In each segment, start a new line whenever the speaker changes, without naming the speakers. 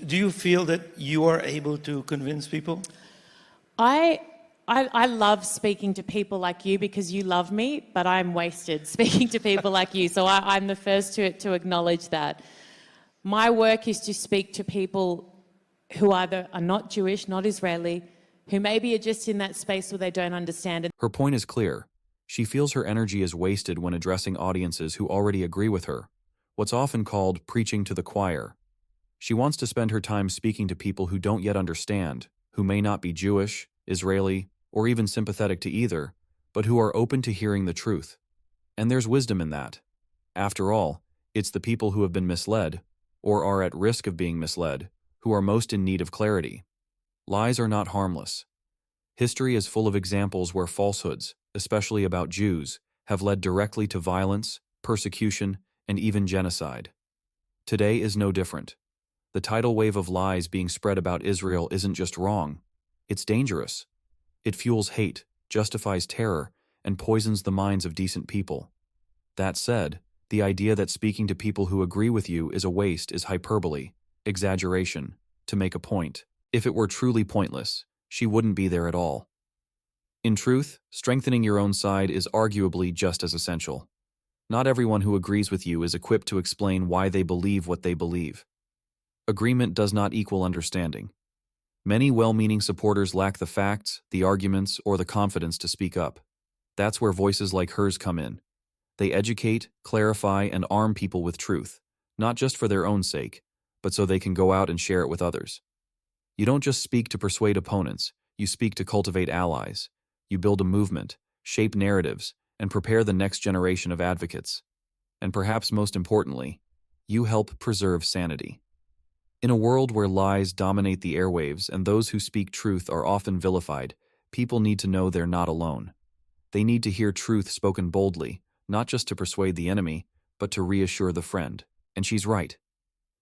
Do you feel that you are able to convince people?
I love speaking to people like you because you love me, but I'm wasted speaking to people like you. So I'm the first to acknowledge that. My work is to speak to people who either are not Jewish, not Israeli, who maybe are just in that space where they don't understand it.
Her point is clear. She feels her energy is wasted when addressing audiences who already agree with her, what's often called preaching to the choir. She wants to spend her time speaking to people who don't yet understand, who may not be Jewish, Israeli, or even sympathetic to either, but who are open to hearing the truth. And there's wisdom in that. After all, it's the people who have been misled, or are at risk of being misled, who are most in need of clarity. Lies are not harmless. History is full of examples where falsehoods, especially about Jews, have led directly to violence, persecution, and even genocide. Today is no different. The tidal wave of lies being spread about Israel isn't just wrong, it's dangerous. It fuels hate, justifies terror, and poisons the minds of decent people. That said, the idea that speaking to people who agree with you is a waste is hyperbole, exaggeration, to make a point. If it were truly pointless, she wouldn't be there at all. In truth, strengthening your own side is arguably just as essential. Not everyone who agrees with you is equipped to explain why they believe what they believe. Agreement does not equal understanding. Many well-meaning supporters lack the facts, the arguments, or the confidence to speak up. That's where voices like hers come in. They educate, clarify, and arm people with truth, not just for their own sake, but so they can go out and share it with others. You don't just speak to persuade opponents, you speak to cultivate allies. You build a movement, shape narratives, and prepare the next generation of advocates. And perhaps most importantly, you help preserve sanity. In a world where lies dominate the airwaves and those who speak truth are often vilified, people need to know they're not alone. They need to hear truth spoken boldly, not just to persuade the enemy, but to reassure the friend. And she's right.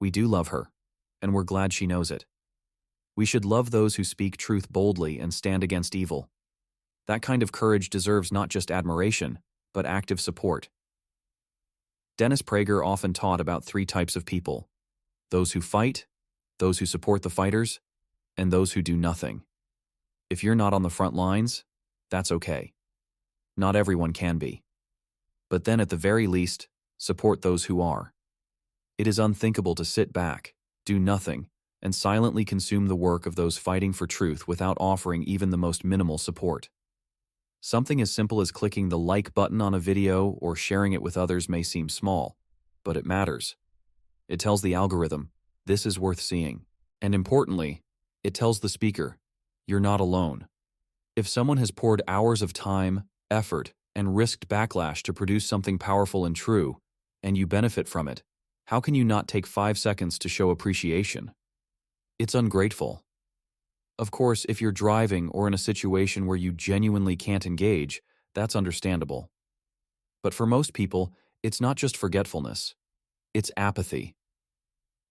We do love her, and we're glad she knows it. We should love those who speak truth boldly and stand against evil. That kind of courage deserves not just admiration, but active support. Dennis Prager often taught about 3 types of people: those who fight, those who support the fighters, and those who do nothing. If you're not on the front lines, that's okay. Not everyone can be. But then at the very least, support those who are. It is unthinkable to sit back, do nothing, and silently consume the work of those fighting for truth without offering even the most minimal support. Something as simple as clicking the like button on a video or sharing it with others may seem small, but it matters. It tells the algorithm, this is worth seeing. And importantly, it tells the speaker, you're not alone. If someone has poured hours of time, effort, and risked backlash to produce something powerful and true, and you benefit from it, how can you not take 5 seconds to show appreciation? It's ungrateful. Of course, if you're driving or in a situation where you genuinely can't engage, that's understandable. But for most people, it's not just forgetfulness. It's apathy.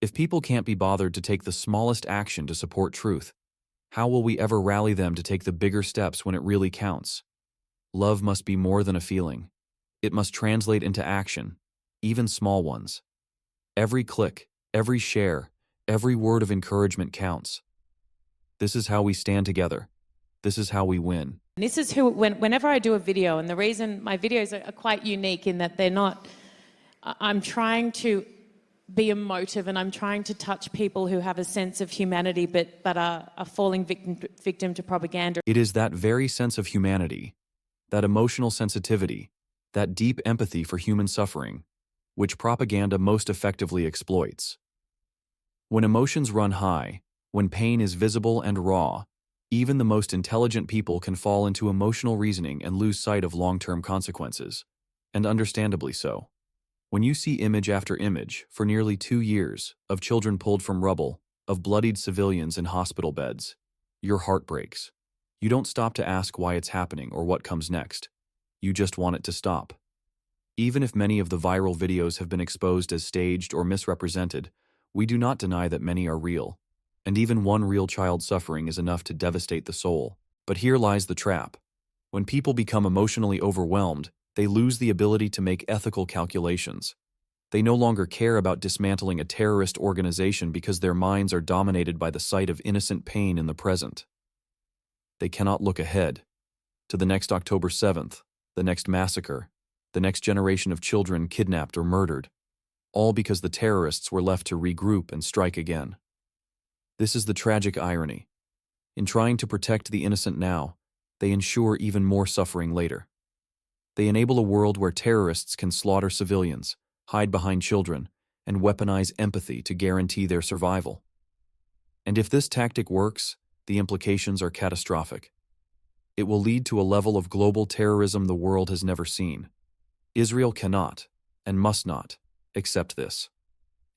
If people can't be bothered to take the smallest action to support truth, how will we ever rally them to take the bigger steps when it really counts? Love must be more than a feeling. It must translate into action, even small ones. Every click, every share, every word of encouragement counts. This is how we stand together. This is how we win.
This is who, whenever I do a video, and the reason my videos are quite unique in that they're not, I'm trying to be emotive and I'm trying to touch people who have a sense of humanity but are falling victim to propaganda.
It is that very sense of humanity, that emotional sensitivity, that deep empathy for human suffering, which propaganda most effectively exploits. When emotions run high, when pain is visible and raw, even the most intelligent people can fall into emotional reasoning and lose sight of long-term consequences, and understandably so. When you see image after image, for nearly 2 years, of children pulled from rubble, of bloodied civilians in hospital beds, your heart breaks. You don't stop to ask why it's happening or what comes next. You just want it to stop. Even if many of the viral videos have been exposed as staged or misrepresented, we do not deny that many are real. And even one real child suffering is enough to devastate the soul. But here lies the trap. When people become emotionally overwhelmed, they lose the ability to make ethical calculations. They no longer care about dismantling a terrorist organization because their minds are dominated by the sight of innocent pain in the present. They cannot look ahead to the next October 7th, the next massacre, the next generation of children kidnapped or murdered, all because the terrorists were left to regroup and strike again. This is the tragic irony. In trying to protect the innocent now, they ensure even more suffering later. They enable a world where terrorists can slaughter civilians, hide behind children, and weaponize empathy to guarantee their survival. And if this tactic works, the implications are catastrophic. It will lead to a level of global terrorism the world has never seen. Israel cannot, and must not, accept this.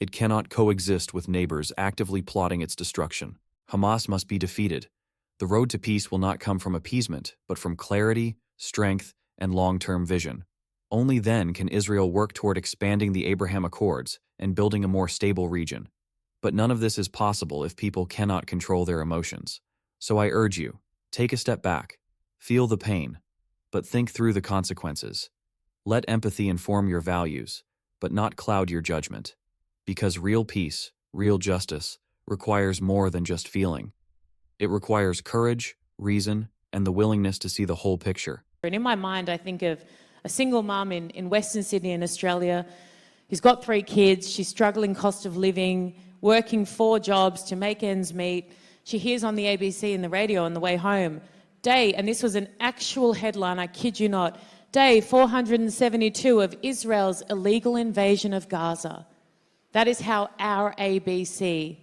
It cannot coexist with neighbors actively plotting its destruction. Hamas must be defeated. The road to peace will not come from appeasement, but from clarity, strength, and long-term vision. Only then can Israel work toward expanding the Abraham Accords and building a more stable region. But none of this is possible if people cannot control their emotions. So I urge you, take a step back, feel the pain, but think through the consequences. Let empathy inform your values, but not cloud your judgment. Because real peace, real justice, requires more than just feeling. It requires courage, reason, and the willingness to see the whole picture.
And in my mind, I think of a single mum in Western Sydney in Australia who's got 3 kids. She's struggling cost of living, working 4 jobs to make ends meet. She hears on the ABC and the radio on the way home, day, and this was an actual headline, I kid you not, day 472 of Israel's illegal invasion of Gaza. That is how our ABC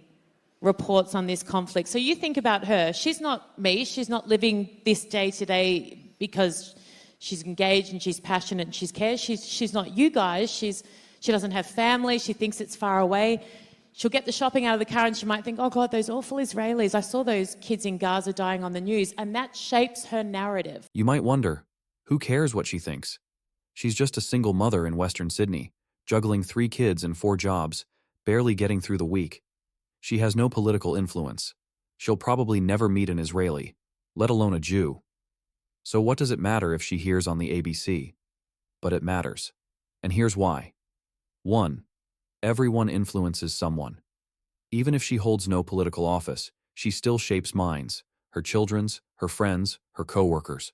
reports on this conflict. So you think about her. She's not me. She's not living this day to day because she's engaged and she's passionate and she cares. She's not you guys. She doesn't have family. She thinks it's far away. She'll get the shopping out of the car and she might think, oh God, those awful Israelis. I saw those kids in Gaza dying on the news, and that shapes her narrative.
You might wonder, who cares what she thinks? She's just a single mother in Western Sydney, juggling 3 kids and 4 jobs, barely getting through the week. She has no political influence. She'll probably never meet an Israeli, let alone a Jew. So what does it matter if she hears on the ABC? But it matters. And here's why. 1. Everyone influences someone. Even if she holds no political office, she still shapes minds, her children's, her friends, her co-workers.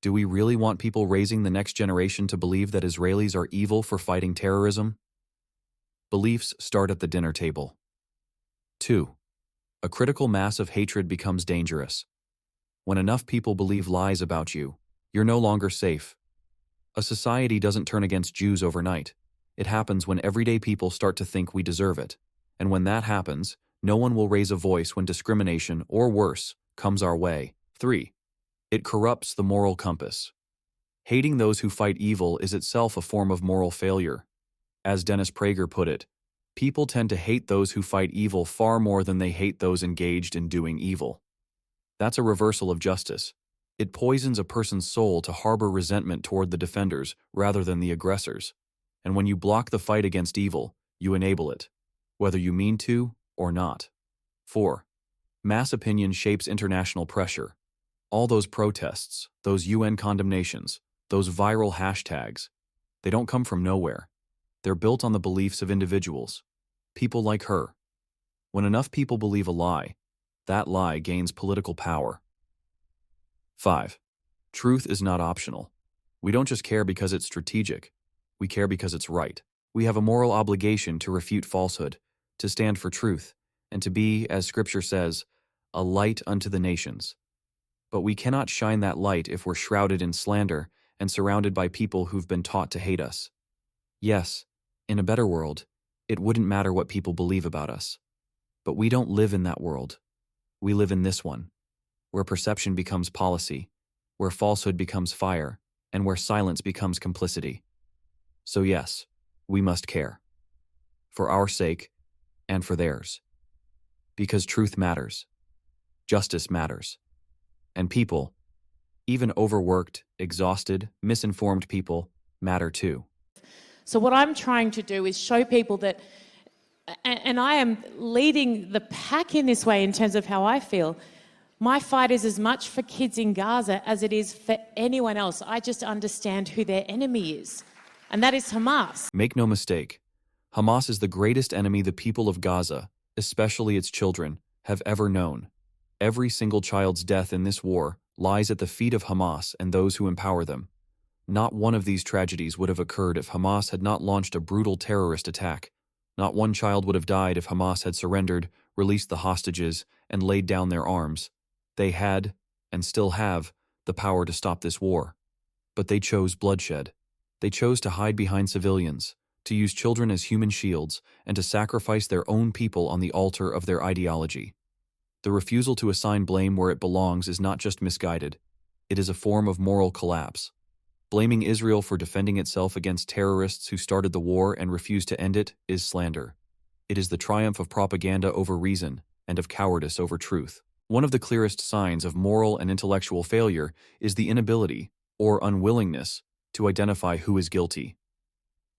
Do we really want people raising the next generation to believe that Israelis are evil for fighting terrorism? Beliefs start at the dinner table. 2. A critical mass of hatred becomes dangerous. When enough people believe lies about you, you're no longer safe. A society doesn't turn against Jews overnight. It happens when everyday people start to think we deserve it. And when that happens, no one will raise a voice when discrimination, or worse, comes our way. 3. It corrupts the moral compass. Hating those who fight evil is itself a form of moral failure. As Dennis Prager put it, people tend to hate those who fight evil far more than they hate those engaged in doing evil. That's a reversal of justice. It poisons a person's soul to harbor resentment toward the defenders rather than the aggressors. And when you block the fight against evil, you enable it, whether you mean to or not. 4. Mass opinion shapes international pressure. All those protests, those UN condemnations, those viral hashtags, they don't come from nowhere. They're built on the beliefs of individuals, people like her. When enough people believe a lie, that lie gains political power. 5. Truth is not optional. We don't just care because it's strategic. We care because it's right. We have a moral obligation to refute falsehood, to stand for truth, and to be, as Scripture says, a light unto the nations. But we cannot shine that light if we're shrouded in slander and surrounded by people who've been taught to hate us. Yes, in a better world, it wouldn't matter what people believe about us. But we don't live in that world. We live in this one, where perception becomes policy, where falsehood becomes fire, and where silence becomes complicity. So yes, we must care. For our sake, and for theirs. Because truth matters. Justice matters. And people, even overworked, exhausted, misinformed people, matter too.
So what I'm trying to do is show people that, and I am leading the pack in this way in terms of how I feel, my fight is as much for kids in Gaza as it is for anyone else. I just understand who their enemy is, and that is Hamas.
Make no mistake, Hamas is the greatest enemy the people of Gaza, especially its children, have ever known. Every single child's death in this war lies at the feet of Hamas and those who empower them. Not one of these tragedies would have occurred if Hamas had not launched a brutal terrorist attack. Not one child would have died if Hamas had surrendered, released the hostages, and laid down their arms. They had, and still have, the power to stop this war. But they chose bloodshed. They chose to hide behind civilians, to use children as human shields, and to sacrifice their own people on the altar of their ideology. The refusal to assign blame where it belongs is not just misguided. It is a form of moral collapse. Blaming Israel for defending itself against terrorists who started the war and refused to end it is slander. It is the triumph of propaganda over reason and of cowardice over truth. One of the clearest signs of moral and intellectual failure is the inability, or unwillingness, to identify who is guilty.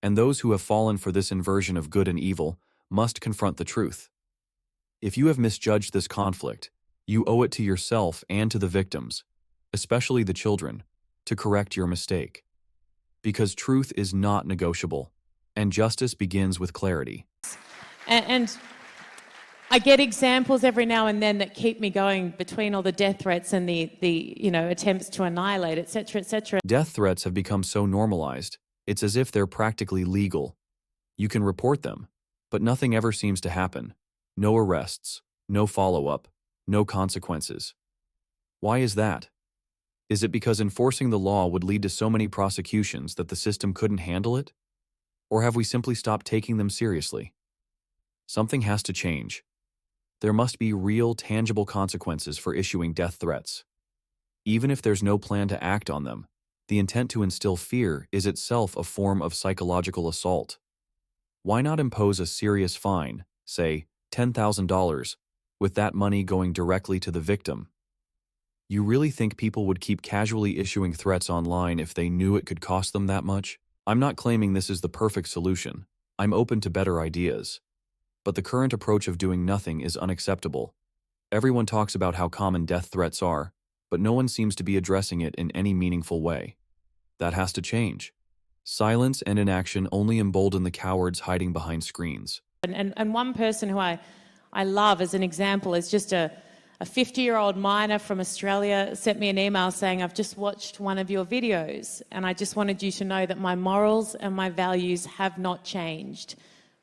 And those who have fallen for this inversion of good and evil must confront the truth. If you have misjudged this conflict, you owe it to yourself and to the victims, especially the children, to correct your mistake. Because truth is not negotiable, and justice begins with clarity.
And I get examples every now and then that keep me going between all the death threats and the attempts to annihilate, etc., etc.
Death threats have become so normalized, it's as if they're practically legal. You can report them, but nothing ever seems to happen. No arrests, no follow-up, no consequences. Why is that? Is it because enforcing the law would lead to so many prosecutions that the system couldn't handle it? Or have we simply stopped taking them seriously? Something has to change. There must be real, tangible consequences for issuing death threats. Even if there's no plan to act on them, the intent to instill fear is itself a form of psychological assault. Why not impose a serious fine, say $10,000, with that money going directly to the victim? You really think people would keep casually issuing threats online if they knew it could cost them that much? I'm not claiming this is the perfect solution. I'm open to better ideas. But the current approach of doing nothing is unacceptable. Everyone talks about how common death threats are, but no one seems to be addressing it in any meaningful way. That has to change. Silence and inaction only embolden the cowards hiding behind screens.
And one person who I love as an example is just a 50-year-old miner from Australia sent me an email saying, I've just watched one of your videos and I just wanted you to know that my morals and my values have not changed,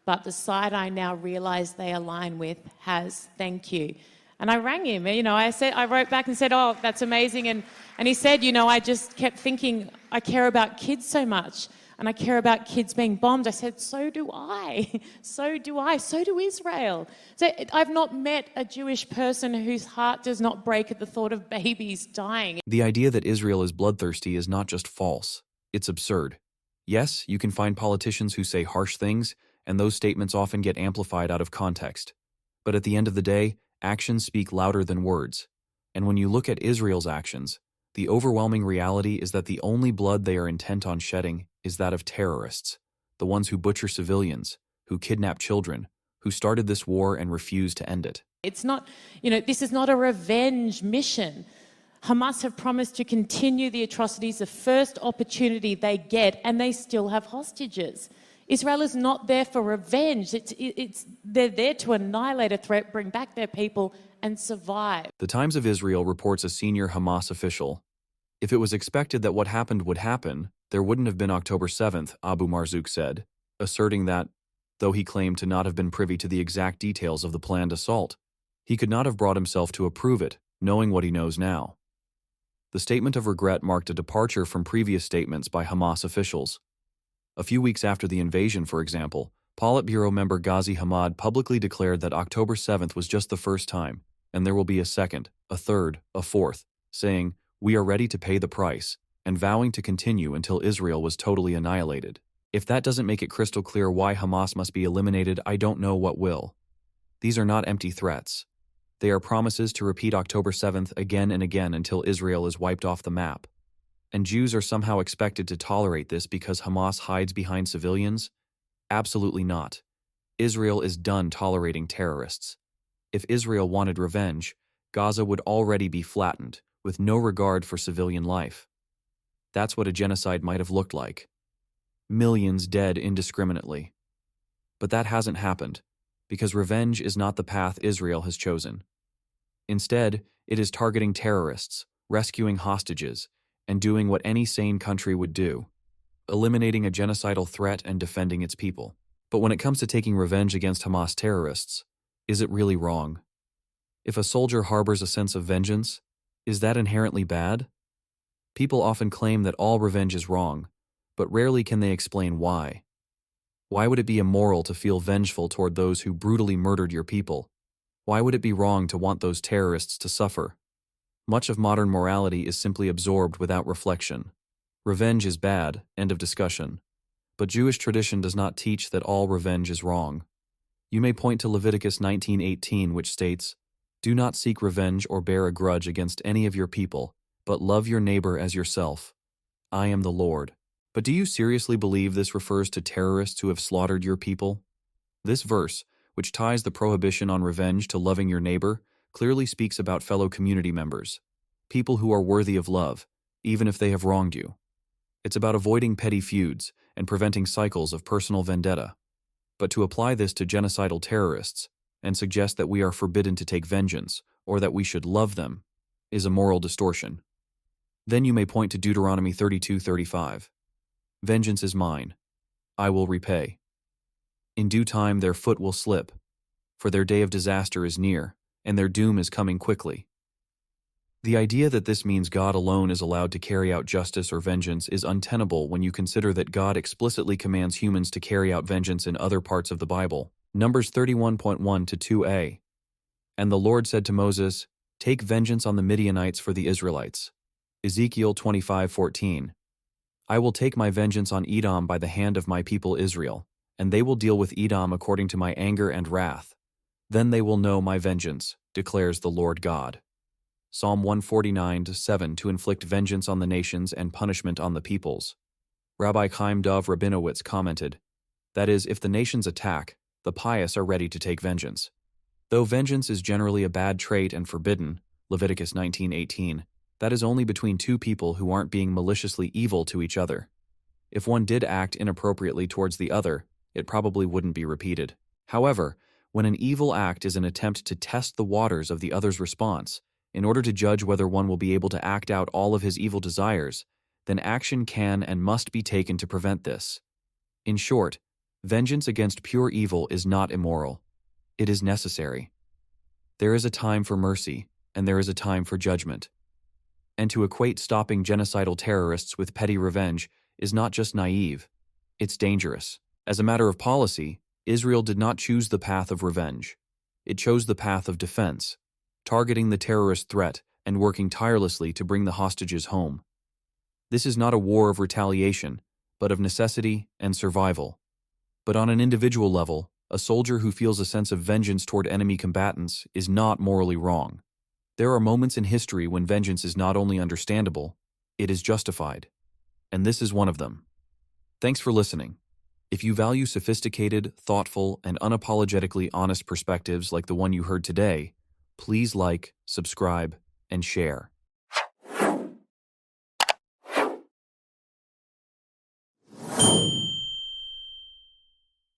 but the side I now realize they align with has. Thank you. And I rang him, I wrote back and said, oh, that's amazing. And he said, I just kept thinking, I care about kids so much. And I care about kids being bombed. I said, so do I. So do I. So do Israel. So I've not met a Jewish person whose heart does not break at the thought of babies dying.
The idea that Israel is bloodthirsty is not just false. It's absurd. Yes, you can find politicians who say harsh things, and those statements often get amplified out of context. But at the end of the day, actions speak louder than words. And when you look at Israel's actions, the overwhelming reality is that the only blood they are intent on shedding is that of terrorists, the ones who butcher civilians, who kidnap children, who started this war and refuse to end it.
It's not, this is not a revenge mission. Hamas have promised to continue the atrocities the first opportunity they get, and they still have hostages. Israel is not there for revenge. They're there to annihilate a threat, bring back their people, and survive.
The Times of Israel reports a senior Hamas official. If it was expected that what happened would happen, there wouldn't have been October 7th, Abu Marzouk said, asserting that, though he claimed to not have been privy to the exact details of the planned assault, he could not have brought himself to approve it, knowing what he knows now. The statement of regret marked a departure from previous statements by Hamas officials. A few weeks after the invasion, for example, Politburo member Ghazi Hamad publicly declared that October 7th was just the first time, and there will be a second, a third, a fourth, saying, "We are ready to pay the price," and vowing to continue until Israel was totally annihilated. If that doesn't make it crystal clear why Hamas must be eliminated, I don't know what will. These are not empty threats. They are promises to repeat October 7th again and again until Israel is wiped off the map. And Jews are somehow expected to tolerate this because Hamas hides behind civilians? Absolutely not. Israel is done tolerating terrorists. If Israel wanted revenge, Gaza would already be flattened, with no regard for civilian life. That's what a genocide might have looked like. Millions dead indiscriminately. But that hasn't happened, because revenge is not the path Israel has chosen. Instead, it is targeting terrorists, rescuing hostages, and doing what any sane country would do, eliminating a genocidal threat and defending its people. But when it comes to taking revenge against Hamas terrorists, is it really wrong? If a soldier harbors a sense of vengeance, is that inherently bad? People often claim that all revenge is wrong, but rarely can they explain why. Why would it be immoral to feel vengeful toward those who brutally murdered your people? Why would it be wrong to want those terrorists to suffer? Much of modern morality is simply absorbed without reflection. Revenge is bad, end of discussion. But Jewish tradition does not teach that all revenge is wrong. You may point to Leviticus 19:18, which states, "Do not seek revenge or bear a grudge against any of your people, but love your neighbor as yourself. I am the Lord." But do you seriously believe this refers to terrorists who have slaughtered your people? This verse, which ties the prohibition on revenge to loving your neighbor, clearly speaks about fellow community members, people who are worthy of love, even if they have wronged you. It's about avoiding petty feuds and preventing cycles of personal vendetta. But to apply this to genocidal terrorists and suggest that we are forbidden to take vengeance or that we should love them is a moral distortion. Then you may point to Deuteronomy 32:35. "Vengeance is mine. I will repay. In due time their foot will slip, for their day of disaster is near, and their doom is coming quickly." The idea that this means God alone is allowed to carry out justice or vengeance is untenable when you consider that God explicitly commands humans to carry out vengeance in other parts of the Bible. Numbers 31:1 to 2a. "And the Lord said to Moses, Take vengeance on the Midianites for the Israelites." Ezekiel 25:14. "I will take my vengeance on Edom by the hand of my people Israel, and they will deal with Edom according to my anger and wrath. Then they will know my vengeance, declares the Lord God." Psalm 149:7 to inflict vengeance on the nations and punishment on the peoples. Rabbi Chaim Dov Rabinowitz commented, "That is, if the nations attack, the pious are ready to take vengeance. Though vengeance is generally a bad trait and forbidden, Leviticus 19:18, that is only between two people who aren't being maliciously evil to each other. If one did act inappropriately towards the other, it probably wouldn't be repeated. However, when an evil act is an attempt to test the waters of the other's response, in order to judge whether one will be able to act out all of his evil desires, then action can and must be taken to prevent this. In short, vengeance against pure evil is not immoral. It is necessary. There is a time for mercy, and there is a time for judgment. And to equate stopping genocidal terrorists with petty revenge is not just naive, it's dangerous. As a matter of policy, Israel did not choose the path of revenge. It chose the path of defense, targeting the terrorist threat and working tirelessly to bring the hostages home. This is not a war of retaliation, but of necessity and survival. But on an individual level, a soldier who feels a sense of vengeance toward enemy combatants is not morally wrong. There are moments in history when vengeance is not only understandable, it is justified. And this is one of them. Thanks for listening. If you value sophisticated, thoughtful, and unapologetically honest perspectives like the one you heard today, please like, subscribe, and share.